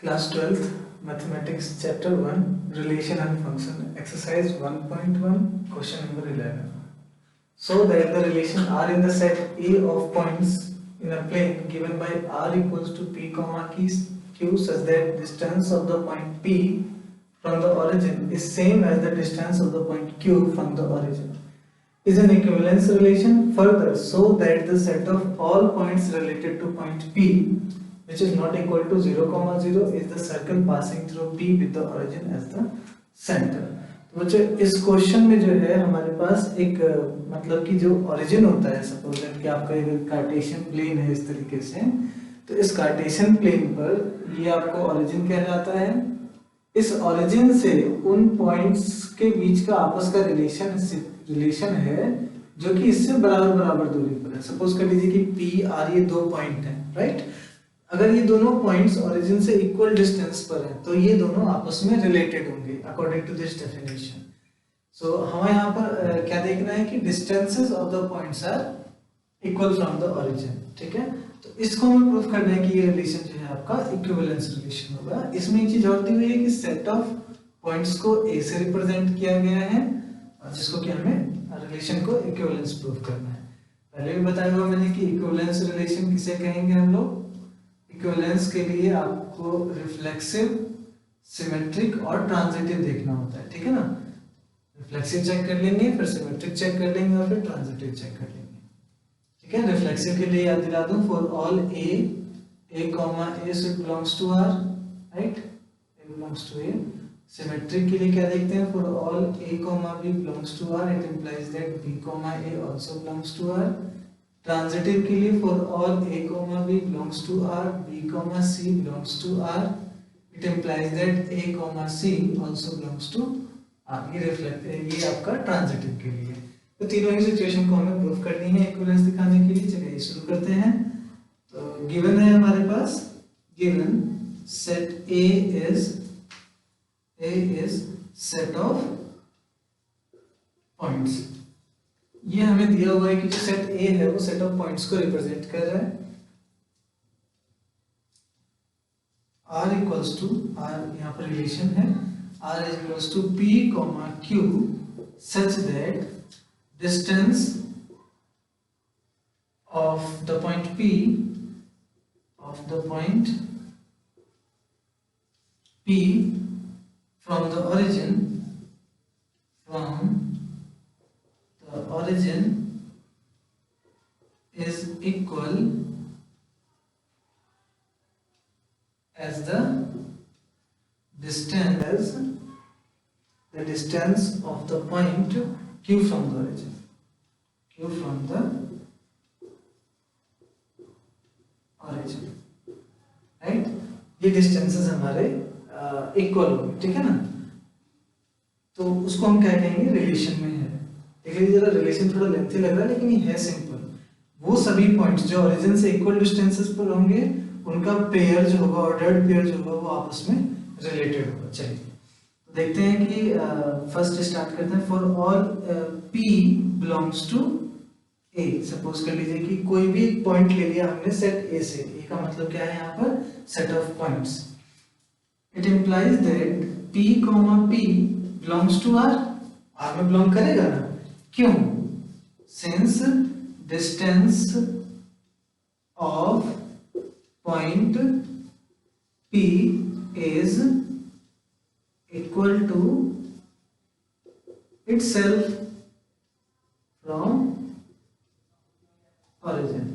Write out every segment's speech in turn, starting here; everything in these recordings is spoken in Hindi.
Class 12th Mathematics Chapter 1 Relation and Function Exercise 1.1 Question number 11. So that the relation R in the set A of points in a plane given by R equals to P comma Q such that distance of the point P from the origin is same as the distance of the point Q from the origin is an equivalence relation. Further, so that the set of all points related to point P which is not equal to 0, 0 is the circle passing through P with the origin as the center. तो बच्चों इस क्वेश्चन में जो है हमारे पास एक मतलब कि जो ओरिजिन होता है, सपोज दैट कि आपका एक कार्टेशियन प्लेन है इस तरीके से, तो इस कार्टेशियन प्लेन पर ये आपको ओरिजिन कहलाता है। इस ओरिजिन से उन पॉइंट्स के बीच का आपस का रिलेशन है जो कि इससे बराबर बराबर दूरी पर है। सपोज कर लीजिए कि पी आर ये दो पॉइंट है, राइट। अगर ये दोनों पॉइंट्स ओरिजिन से इक्वल डिस्टेंस पर हैं तो ये दोनों आपस में रिलेटेड होंगे according to this definition. So हमें यहाँ पर क्या देखना है कि distances of the points are equal from the origin, ठीक है। तो इसको हमें प्रूफ करना है कि ये रिलेशन जो है आपका इक्विवेलेंस रिलेशन होगा। इसमें एक चीज और दी हुई है कि सेट ऑफ पॉइंट्स को ए से रिप्रेजेंट किया गया है जिसको कि हमें रिलेशन को इक्विवेलेंस प्रूफ करना है। पहले भी बताया हुआ मैंने कि इक्विवेलेंस रिलेशन किसे कहेंगे हम लोग। इक्विवेलेंस के लिए आपको रिफ्लेक्सिव, सिमेट्रिक और ट्रांजिटिव देखना होता है, ठीक है ना। रिफ्लेक्सिव चेक कर लेंगे, फिर सिमेट्रिक चेक कर लेंगे और फिर ट्रांजिटिव चेक कर लेंगे, ठीक है। रिफ्लेक्सिव के लिए याद दिला दूं, for all a comma a should belongs to r, right, a belongs to a। Symmetric के लिए क्या देखते हैं, for all a comma b belongs to r, it implies that b comma a also belongs to r। Transitive के लिए for all a comma b belongs to r, b comma c belongs to r, it implies that a comma c also belongs to r। ये आपका ट्रांजिटिव के लिए। तो तीनों ही सिचुएशन को हमें प्रूफ करनी है इक्विवेलेंस दिखाने के लिए। चलिए शुरू करते हैं। तो गिवन है हमारे पास, given set A is set of points। ये हमें दिया हुआ है कि जो सेट A है वो सेट ऑफ पॉइंट्स को रिप्रेजेंट कर रहा है। R इक्वल्स टू, R यहाँ पर रिलेशन है, R equals to P comma Q such that distance of the point P from the origin is equal as the distance of the point Q from the origin, right. ये डिस्टेंसेस हमारे इक्वल होंगे, ठीक है ना। तो उसको हम क्या कहेंगे, रिलेशन में है। देखिए जरा रिलेशन थोड़ा लेंथी लग रहा है लेकिन ये है सिंपल। वो सभी पॉइंट्स जो ओरिजिन से इक्वल डिस्टेंसेस पर होंगे उनका पेयर जो होगा, ऑर्डर्ड पेयर जो होगा, वो आपस में रिलेटेड होगा। चलिए तो देखते हैं कि फर्स्ट स्टार्ट करते हैं। For all P belongs to A, suppose कर लीजिए कि कोई भी पॉइंट ले लिया हमने सेट A से। A का मतलब क्या है यहाँ पर, set of points. It implies that P comma P belongs to R, R में बिलोंग करेगा ना, क्यों, since distance of point P is equal to itself from origin,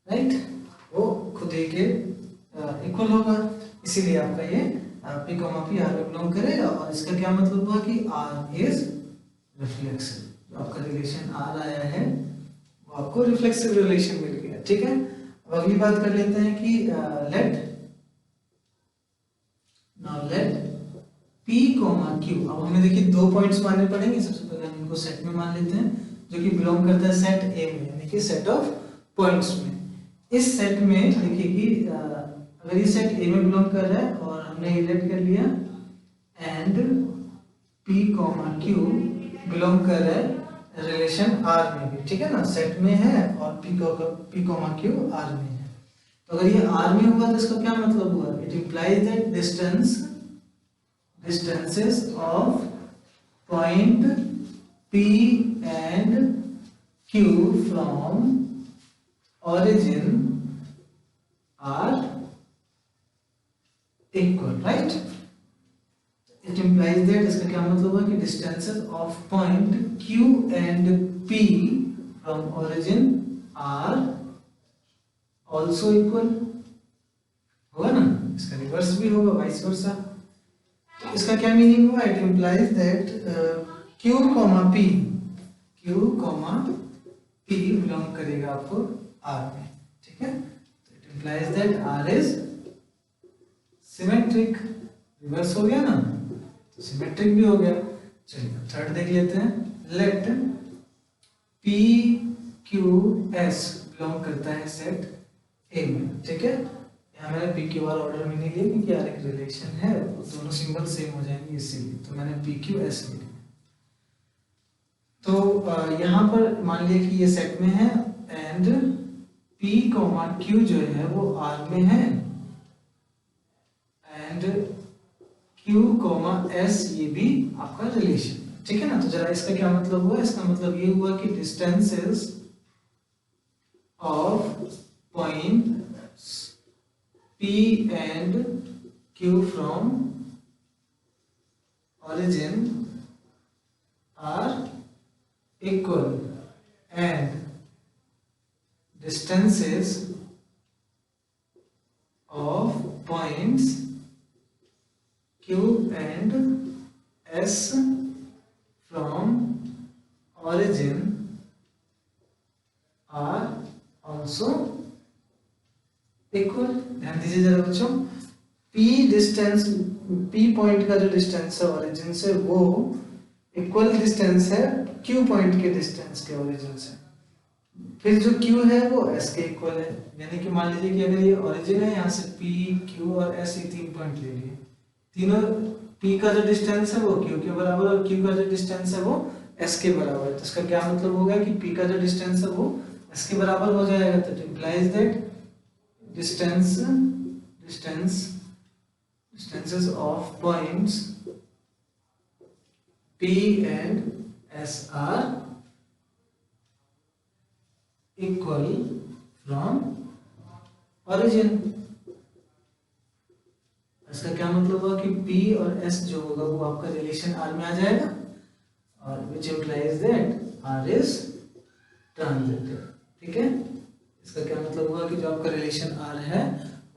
right. वो खुद ही के इक्वल होगा, इसीलिए आपका ये P कॉमा P R में बिलोंग करेगा। और इसका क्या मतलब हुआ कि R इज रिफ्लेक्सिव। जो आपका रिलेशन R आया है वो आपको रिफ्लेक्सिव रिलेशन मिल गया, ठीक है। अब अगली बात कर लेते हैं कि लेट P कॉमा Q। अब हमें देखिए दो पॉइंट्स मानने पड़ेंगे। सबसे पहले हम इनको सेट में मान लेते हैं जो कि बिलोंग करता है सेट A में, यानी कि सेट ऑफ पॉइंट्स में। इस सेट में देखिए कि अगर ये सेट A में बिलोंग कर रहा है और हमने ये लेट कर लिया and P comma Q belong कर रहा है रिलेशन R में भी, ठीक है ना, सेट में है और P कॉमा Q R में है। तो अगर ये r में हुआ तो इसका क्या मतलब हुआ, it implies that distances of point P and Q from origin are equal, right? It implies that, इसका क्या मतलब हुआ कि distances of point Q and P from origin are also equal, होगा ना, इसका रिवर्स भी होगा, वाइस वर्सा। तो इसका क्या मीनिंग हुआ, it implies that Q, P belong करेगा आपको R में, ठीक है। तो it implies that R is symmetric, reverse हो गया ना, तो सिमेट्रिक भी हो गया। चलिए थर्ड देख लेते हैं, let P Q S belong करता है सेट A में, ठीक है। यहाँ मैंने P Q R ऑर्डर में नहीं लिया क्योंकि यार एक रिलेशन है, दोनों सिंबल सेम हो जाएंगे इसीलिए, तो मैंने P Q S लिया। तो यहाँ पर मान लिया कि ये सेट में है एंड P, Q जो है वो R में है एंड Q, S ये भी आपका रिलेशन, ठीक है ना। तो जरा इसका क्या मतलब हुआ, इसका मतलब ये हुआ कि distances of points P and Q from origin are equal and distances of points Q and S from origin are also equal। ध्यान दीजिए जरा बच्चों, P पॉइंट का जो डिस्टेंस है ओरिजिन से वो इक्वल डिस्टेंस है Q पॉइंट के डिस्टेंस के ओरिजिन से, फिर जो Q है वो S के इक्वल है। यानी कि मान लीजिए कि अगर ये ओरिजिन है, यहाँ से P, Q और S ये 3 पॉइंट ले लिए, तीनों P का जो डिस्टेंस है वो Q के बराबर और Q का जो डिस्टेंस है वो S के बराबर है। तो इसका क्या मतलब होगा कि P का जो डिस्टेंस है वो S के बराबर हो जाएगा। तो it implies that distances of points P and S are equal from origin। इसका क्या मतलब हुआ कि P और S जो होगा वो आपका रिलेशन R में आ जाएगा और which implies that R is transitive, ठीक है। इसका क्या मतलब हुआ कि जो आपका रिलेशन R है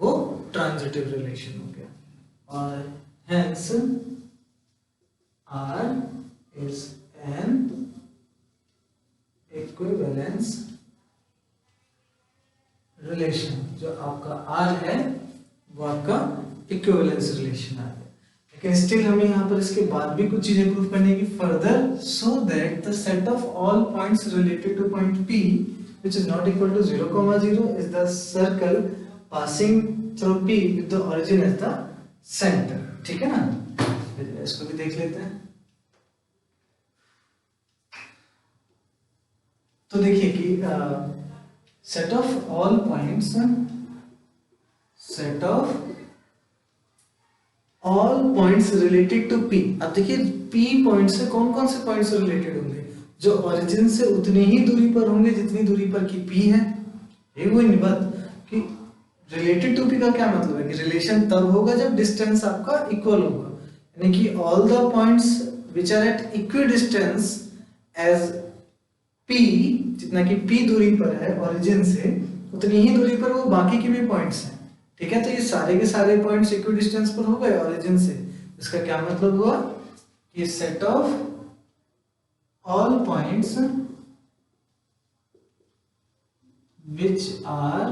वो ट्रांजिटिव रिलेशन हो गया और hence R is an equivalence relation। जो आपका R है वो आपका इक्विवेलेंस रिलेशन आ गया। लेकिन स्टिल हमें यहाँ पर इसके बाद भी कुछ चीजें प्रूव करने की further, so that the set of all points related two point P which is not equal to 0, 0 is the circle passing through P with the origin as the center, ठीक है ना। इसको भी देख लेते हैं। तो देखिए कि set of all points related to P। अब देखिए P पॉइंट से कौन कौन से पॉइंट्स रिलेटेड होंगे, जो ओरिजिन से उतनी ही दूरी पर होंगे जितनी दूरी पर की P है। ये वही बात कि रिलेटेड टू P का क्या मतलब है कि रिलेशन तब होगा जब डिस्टेंस आपका इक्वल होगा, यानी कि all the points which are at equidistance as P, जितना कि P दूरी पर है ओरिजिन से उतनी ही दूरी पर वो बाकी के भी पॉइंट्स हैं, ठीक है। तो ये सारे के सारे पॉइंट्स इक्वी डिस्टेंस पर हो गए ओरिजिन से। इसका क्या मतलब हुआ कि set of all points which are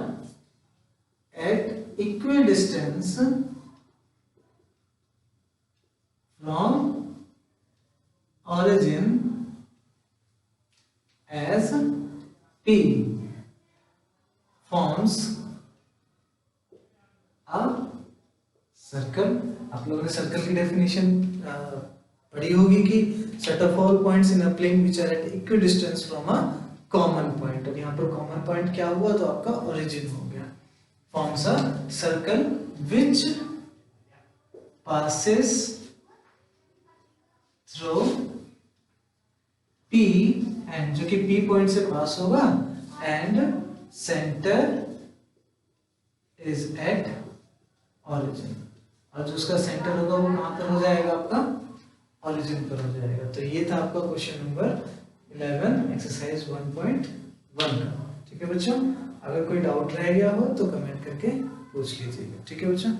at equidistance from origin as P forms a circle। आप लोगों ने सर्कल की डेफिनेशन पढ़ी होगी कि set of all points in a plane which are at equidistance from a common point। और यहाँ पर common point क्या हुआ, तो आपका origin हो गया। forms a circle which passes through P and जो कि P पॉइंट से पास होगा and center is at origin, और जो उसका सेंटर होगा वो कहाँ पर हो जाएगा, आपका origin पर हो जाएगा। तो ये था आपका क्वेश्चन नंबर 11 एक्सरसाइज 1.1 का। ठीक है बच्चों, अगर कोई डाउट रह गया हो तो कमेंट करके पूछ लीजिएगा। ठीक है बच्चों।